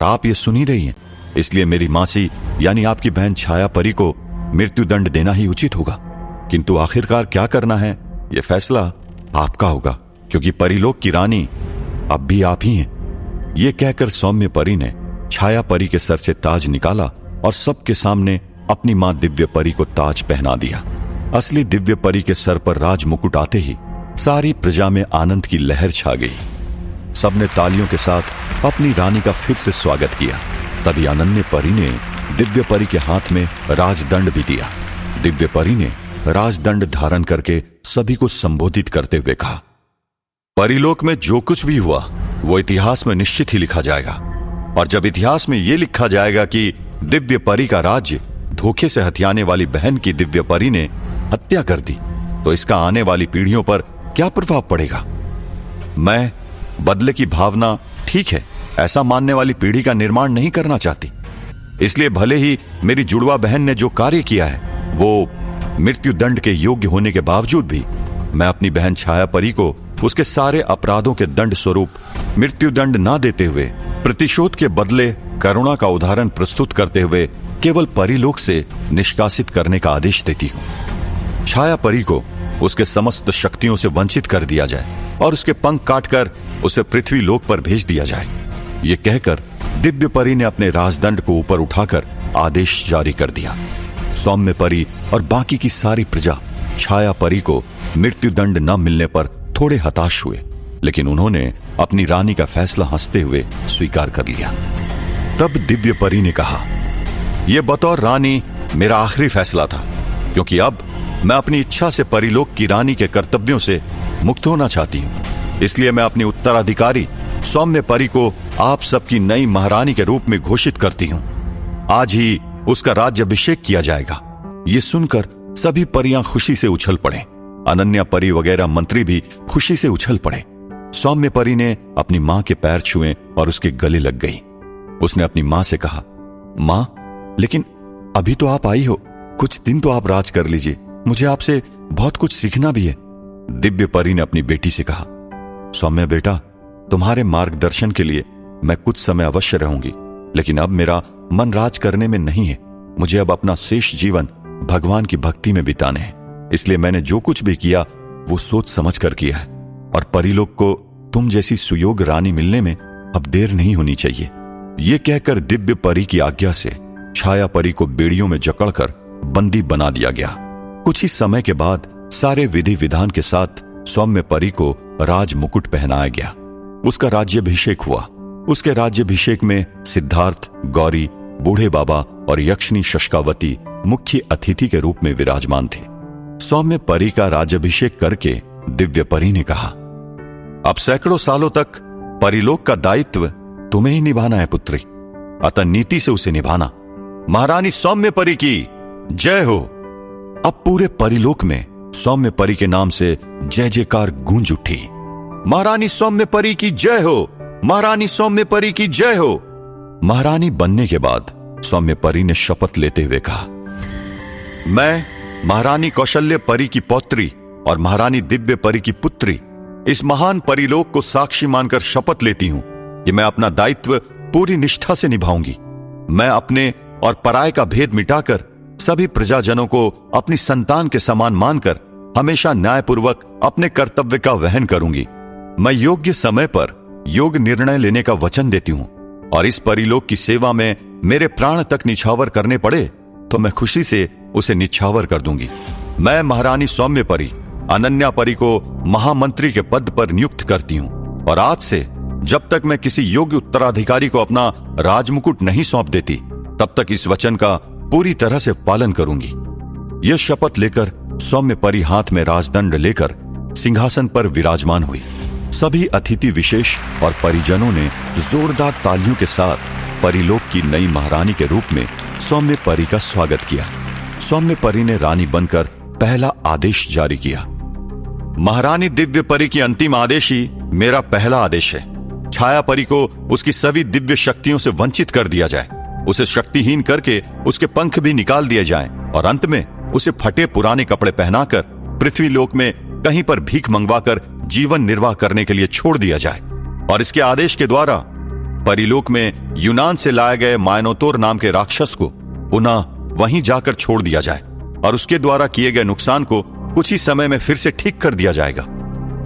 आप ये सुन ही रही हैं, इसलिए मेरी मासी यानी आपकी बहन छाया परी को मृत्युदंड देना ही उचित होगा। किंतु आखिरकार क्या करना है, यह फैसला आपका होगा, क्योंकि परीलोक की रानी अब भी आप ही हैं। यह कहकर सौम्य परी ने छाया परी के सर से ताज निकाला और सबके सामने अपनी मां दिव्य परी को ताज पहना दिया। असली दिव्य परी के सर पर राज मुकुट आते ही सारी प्रजा में आनंद की लहर छा गई। सबने तालियों के साथ अपनी रानी का फिर से स्वागत किया। तभी अनन्य परी ने दिव्य परी के हाथ में राजदंड भी दिया। दिव्य परी ने राजदंड धारण करके सभी को संबोधित करते हुए कहा, परीलोक में जो कुछ भी हुआ वो इतिहास में निश्चित ही लिखा जाएगा, और जब इतिहास में यह लिखा जाएगा कि दिव्य परी का राज्य धोखे से हथियाने वाली बहन की दिव्य परी ने हत्या कर दी, तो इसका आने वाली पीढ़ियों पर क्या प्रभाव पड़ेगा। मैं बदले की भावना, ठीक है, ऐसा मानने वाली पीढ़ी का निर्माण नहीं करना चाहती। इसलिए भले ही मेरी जुड़वा बहन ने जो कार्य किया है वो मृत्युदंड के योग्य होने के बावजूद भी मैं अपनी बहन छाया परी को उसके सारे अपराधों के दंड स्वरूप मृत्युदंड ना देते हुए प्रतिशोध के बदले करुणा का उदाहरण प्रस्तुत करते हुए केवल परीलोक से निष्कासित करने का आदेश देती हूं। छाया परी को उसके समस्त शक्तियों से वंचित कर दिया जाए और उसके पंख काटकर उसे पृथ्वी लोक पर भेज दिया जाए। ये कहकर दिव्य परी ने अपने राजदंड को ऊपर उठाकर आदेश जारी कर दिया। सौम्य परी और बाकी की सारी प्रजा छाया परी को मृत्युदंड न मिलने पर थोड़े हताश हुए, लेकिन उन्होंने अपनी रानी का फैसला हंसते हुए स्वीकार कर लिया। तब दिव्य परी ने कहा, यह बतौर रानी मेरा आखिरी फैसला था, क्योंकि अब मैं अपनी इच्छा से परीलोक की रानी के कर्तव्यों से मुक्त होना चाहती हूं। इसलिए मैं अपनी उत्तराधिकारी सौम्य परी को आप सबकी नई महारानी के रूप में घोषित करती हूं। आज ही उसका राज्याभिषेक किया जाएगा। ये सुनकर सभी परियां खुशी से उछल पड़े। अनन्या परी वगैरह मंत्री भी खुशी से उछल पड़े। सौम्य परी ने अपनी मां के पैर छुए और उसके गले लग गई। उसने अपनी मां से कहा, मां, लेकिन अभी तो आप आई हो, कुछ दिन तो आप राज कर लीजिए, मुझे आपसे बहुत कुछ सीखना भी है। दिव्य परी ने अपनी बेटी से कहा, सौम्य बेटा, तुम्हारे मार्गदर्शन के लिए मैं कुछ समय अवश्य रहूंगी, लेकिन अब मेरा मन राज करने में नहीं है। मुझे अब अपना शेष जीवन भगवान की भक्ति में बिताने हैं। इसलिए मैंने जो कुछ भी किया वो सोच समझ कर किया है, और परीलोक को तुम जैसी सुयोग्य रानी मिलने में अब देर नहीं होनी चाहिए। ये कहकर दिव्य परी की आज्ञा से छाया परी को बेड़ियों में जकड़कर बंदी बना दिया गया। कुछ ही समय के बाद सारे विधि विधान के साथ सौम्य परी को राज मुकुट पहनाया गया। उसका राज्याभिषेक हुआ। उसके राज्याभिषेक में सिद्धार्थ, गौरी, बूढ़े बाबा और यक्षिणी शशकावती मुख्य अतिथि के रूप में विराजमान थे। सौम्य परी का राज्याभिषेक करके दिव्य परी ने कहा, अब सैकड़ों सालों तक परीलोक का दायित्व तुम्हें ही निभाना है पुत्री, अतः नीति से उसे निभाना। महारानी सौम्य परी की जय हो। अब पूरे परीलोक में सौम्य परी के नाम से जय जयकार गूंज उठी। महारानी सौम्य परी की जय हो, महारानी सौम्य परी की जय हो। महारानी बनने के बाद सौम्य परी ने शपथ लेते हुए कहा, मैं महारानी कौशल्य परी की पौत्री और महारानी दिव्य परी की पुत्री इस महान परीलोक को साक्षी मानकर शपथ लेती हूं कि मैं अपना दायित्व पूरी निष्ठा से निभाऊंगी। मैं अपने और पराये का भेद मिटाकर सभी प्रजाजनों को अपनी संतान के समान मानकर हमेशा न्यायपूर्वक अपने कर्तव्य का वहन करूंगी। मैं योग्य समय पर योग्य निर्णय लेने का वचन देती हूं, और इस परीलोक की सेवा में मेरे प्राण तक निछावर करने पड़े तो मैं खुशी से उसे निछावर कर दूंगी। मैं महारानी सौम्य परी अनन्या परी को महामंत्री के पद पर नियुक्त करती हूं, और आज से जब तक मैं किसी योग्य उत्तराधिकारी को अपना राजमुकुट नहीं सौंप देती, तब तक इस वचन का पूरी तरह से पालन करूंगी। यह शपथ लेकर सौम्य परी हाथ में राजदंड लेकर सिंहासन पर विराजमान हुई। सभी अतिथि विशेष और परिजनों ने जोरदार तालियों के साथ परीलोक की नई महारानी के रूप में सौम्य परी का स्वागत किया। सौम्य परी ने रानी बनकर पहला आदेश जारी किया। महारानी दिव्य परी की अंतिम आदेश ही मेरा पहला आदेश है। छाया परी को उसकी सभी दिव्य शक्तियों से वंचित कर दिया जाए, उसे शक्तिहीन करके उसके पंख भी निकाल दिए जाएं, और अंत में उसे फटे पुराने कपड़े पहनाकर पृथ्वी लोक में कहीं पर भीख मंगवाकर जीवन निर्वाह करने के लिए छोड़ दिया जाए। और इसके आदेश के द्वारा परिलोक में यूनान से लाए गए मायनोतोर नाम के राक्षस को पुनः वहीं जाकर छोड़ दिया जाए और उसके द्वारा किए गए नुकसान को कुछ ही समय में फिर से ठीक कर दिया जाएगा।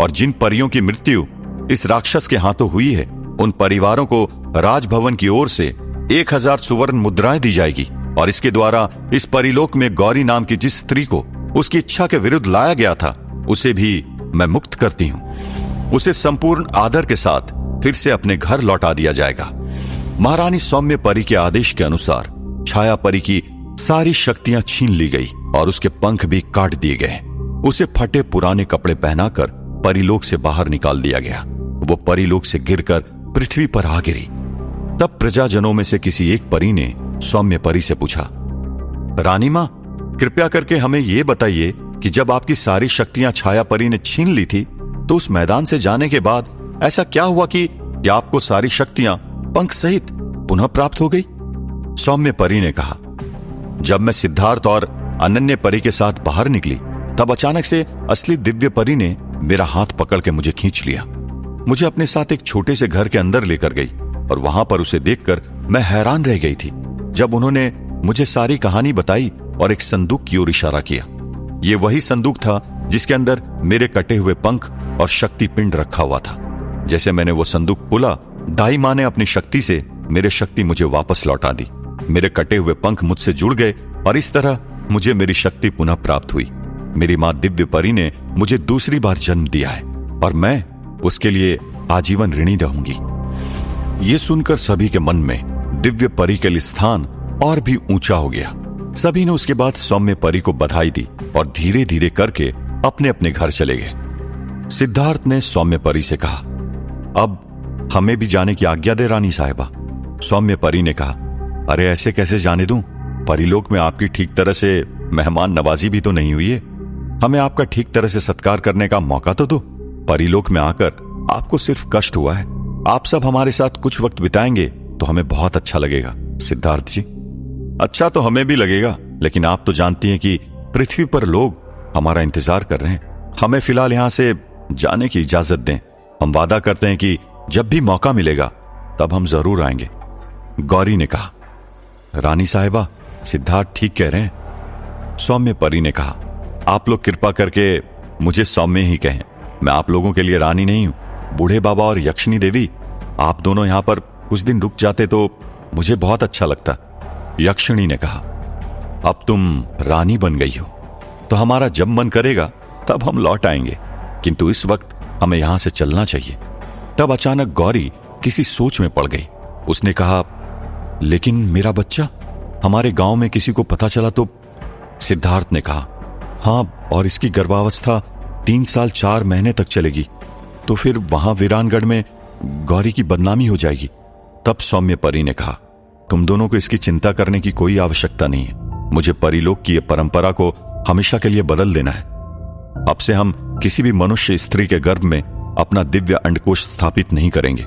और जिन परियों की मृत्यु इस राक्षस के हाथों हुई है, उन परिवारों को राजभवन की ओर से 1000 सुवर्ण मुद्राएं दी जाएगी और इसके द्वारा इस परिलोक में गौरी नाम की जिस स्त्री को उसकी इच्छा के विरुद्ध लाया गया था, उसे भी मैं मुक्त करती हूं। उसे संपूर्ण आदर के साथ फिर से अपने घर लौटा दिया जाएगा। महारानी सौम्य परी के आदेश के अनुसार छाया परी की सारी शक्तियां छीन ली गई और उसके पंख भी काट दिए गए। उसे फटे पुराने कपड़े पहनाकर परिलोक से बाहर निकाल दिया गया। वो परिलोक से गिरकर पृथ्वी पर आ गिरी। तब प्रजाजनों में से किसी एक परी ने सौम्य परी से पूछा, रानी मां, कृपया करके हमें यह बताइए कि जब आपकी सारी शक्तियां छाया परी ने छीन ली थी, तो उस मैदान से जाने के बाद ऐसा क्या हुआ कि आपको सारी शक्तियां पंख सहित पुनः प्राप्त हो गई? सौम्य परी ने कहा, जब मैं सिद्धार्थ और अनन्य परी के साथ बाहर निकली, तब अचानक से असली दिव्य परी ने मेरा हाथ पकड़ के मुझे खींच लिया। मुझे अपने साथ एक छोटे से घर के अंदर लेकर गई और वहां पर उसे देखकर मैं हैरान रह गई थी। जब उन्होंने मुझे सारी कहानी बताई और एक संदूक की ओर इशारा किया। ये वही संदूक था जिसके अंदर मेरे कटे हुए पंख और शक्ति पिंड रखा हुआ था। जैसे मैंने वो संदूक खोला, दाई मां ने अपनी शक्ति से मेरे शक्ति मुझे वापस लौटा दी। मेरे कटे हुए पंख मुझसे जुड़ गए और इस तरह मुझे मेरी शक्ति पुनः प्राप्त हुई। मेरी मां दिव्य परी ने मुझे दूसरी बार जन्म दिया है और मैं उसके लिए आजीवन ऋणी रहूंगी। ये सुनकर सभी के मन में दिव्य परी के लिए स्थान और भी ऊंचा हो गया। सभी ने उसके बाद सौम्य परी को बधाई दी और धीरे धीरे करके अपने अपने घर चले गए। सिद्धार्थ ने सौम्य परी से कहा, अब हमें भी जाने की आज्ञा दे रानी साहिबा। सौम्य परी ने कहा, अरे ऐसे कैसे जाने दूं? परिलोक में आपकी ठीक तरह से मेहमान नवाजी भी तो नहीं हुई है। हमें आपका ठीक तरह से सत्कार करने का मौका तो दो। परिलोक में आकर आपको सिर्फ कष्ट हुआ है। आप सब हमारे साथ कुछ वक्त बिताएंगे तो हमें बहुत अच्छा लगेगा। सिद्धार्थ जी, अच्छा तो हमें भी लगेगा, लेकिन आप तो जानती हैं कि पृथ्वी पर लोग हमारा इंतजार कर रहे हैं। हमें फिलहाल यहां से जाने की इजाजत दें। हम वादा करते हैं कि जब भी मौका मिलेगा तब हम जरूर आएंगे। गौरी ने कहा, रानी साहिबा, सिद्धार्थ ठीक कह रहे हैं। सौम्य परी ने कहा, आप लोग कृपा करके मुझे सौम्य ही कहें। मैं आप लोगों के लिए रानी नहीं हूं। बूढ़े बाबा और यक्षिणी देवी, आप दोनों यहां पर कुछ दिन रुक जाते तो मुझे बहुत अच्छा लगता। यक्षिणी ने कहा, अब तुम रानी बन गई हो तो हमारा जब मन करेगा तब हम लौट आएंगे, किंतु इस वक्त हमें यहां से चलना चाहिए। तब अचानक गौरी किसी सोच में पड़ गई। उसने कहा, लेकिन मेरा बच्चा, हमारे गांव में किसी को पता चला तो? सिद्धार्थ ने कहा, हाँ, और इसकी गर्भावस्था 3 साल 4 महीने तक चलेगी, तो फिर वहां वीरानगढ़ में गौरी की बदनामी हो जाएगी। तब सौम्य परी ने कहा, तुम दोनों को इसकी चिंता करने की कोई आवश्यकता नहीं है। मुझे परिलोक की यह परंपरा को हमेशा के लिए बदल देना है। अब से हम किसी भी मनुष्य स्त्री के गर्भ में अपना दिव्य अंडकोश स्थापित नहीं करेंगे।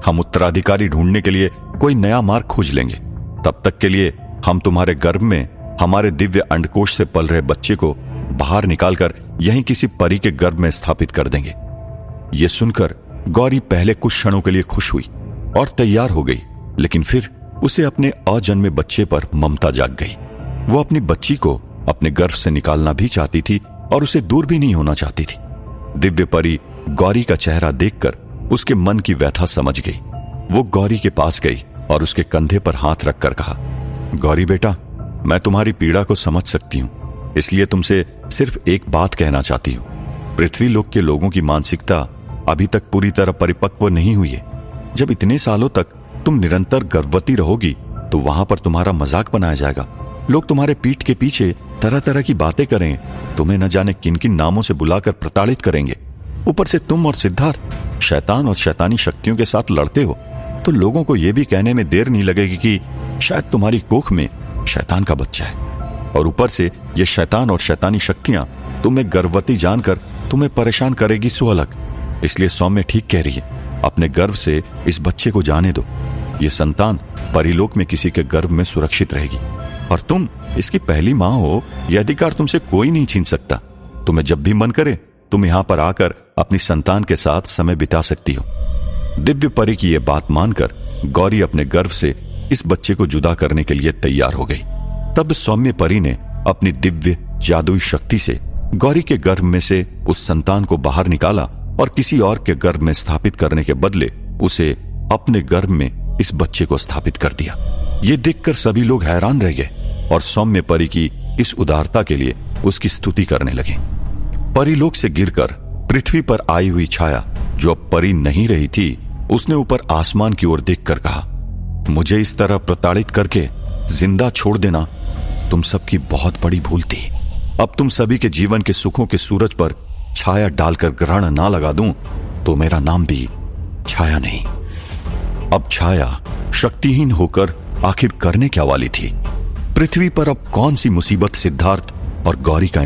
हम उत्तराधिकारी ढूंढने के लिए कोई नया मार्ग खोज लेंगे। तब तक के लिए हम तुम्हारे गर्भ में हमारे दिव्य अंडकोश से पल रहे बच्चे को बाहर निकालकर यहीं किसी परी के गर्भ में स्थापित कर देंगे। यह सुनकर गौरी पहले कुछ क्षणों के लिए खुश हुई और तैयार हो गई, लेकिन फिर उसे अपने अजन्मे बच्चे पर ममता जाग गई। वो अपनी बच्ची को अपने गर्भ से निकालना भी चाहती थी और उसे दूर भी नहीं होना चाहती थी। दिव्य परी गौरी का चेहरा देखकर उसके मन की व्यथा समझ गई। वो गौरी के पास गई और उसके कंधे पर हाथ रखकर कहा, गौरी बेटा, मैं तुम्हारी पीड़ा को समझ सकती हूं, इसलिए तुमसे सिर्फ एक बात कहना चाहती हूं। पृथ्वी लोक के लोगों की मानसिकता अभी तक पूरी तरह परिपक्व नहीं हुई है। जब इतने सालों तक तुम निरंतर गर्भवती रहोगी तो वहां पर तुम्हारा मजाक बनाया जाएगा। लोग तुम्हारे पीठ के पीछे तरह तरह की बातें करें, तुम्हें न जाने किन किन नामों से बुलाकर प्रताड़ित करेंगे। ऊपर से तुम और सिद्धार्थ शैतान और शैतानी शक्तियों के साथ लड़ते हो, तो लोगों को यह भी कहने में देर नहीं लगेगी कि शायद तुम्हारी कोख में शैतान का बच्चा है। और ऊपर से ये शैतान और शैतानी शक्तियां तुम्हें गर्भवती जानकर तुम्हें परेशान करेगी सो अलग। इसलिए सौम्य ठीक कह रही है, अपने गर्भ से इस बच्चे को जाने दो। ये संतान परिलोक में किसी के गर्भ में सुरक्षित रहेगी और तुम इसकी पहली मां हो। यह अधिकार तुमसे कोई नहीं छीन सकता। तुम्हें जब भी मन करे तुम यहां पर आकर अपनी संतान के साथ समय बिता सकती हो। दिव्य परी की यह बात मानकर गौरी अपने गर्भ से इस बच्चे को जुदा करने के लिए तैयार हो गई। तब सौम्य परी ने अपनी दिव्य जादुई शक्ति से गौरी के गर्भ में से उस संतान को बाहर निकाला और किसी और के गर्भ में स्थापित करने के बदले उसे अपने गर्भ में इस बच्चे को स्थापित कर दिया। ये देखकर सभी लोग हैरान रह गए और सौम्य परी की इस उदारता के लिए उसकी स्तुति करने लगे। परीलोक से गिरकर पृथ्वी पर आई हुई छाया, जो अब परी नहीं रही थी, उसने ऊपर आसमान की ओर देखकर कहा, मुझे इस तरह प्रताड़ित करके जिंदा छोड़ देना तुम सबकी बहुत बड़ी भूल थी। अब तुम सभी के जीवन के सुखों के सूरज पर छाया डालकर ग्रहण ना लगा दूं तो मेरा नाम भी छाया नहीं। अब छाया शक्तिहीन होकर आखिर करने क्या वाली थी? पृथ्वी पर अब कौन सी मुसीबत सिद्धार्थ और गौरी का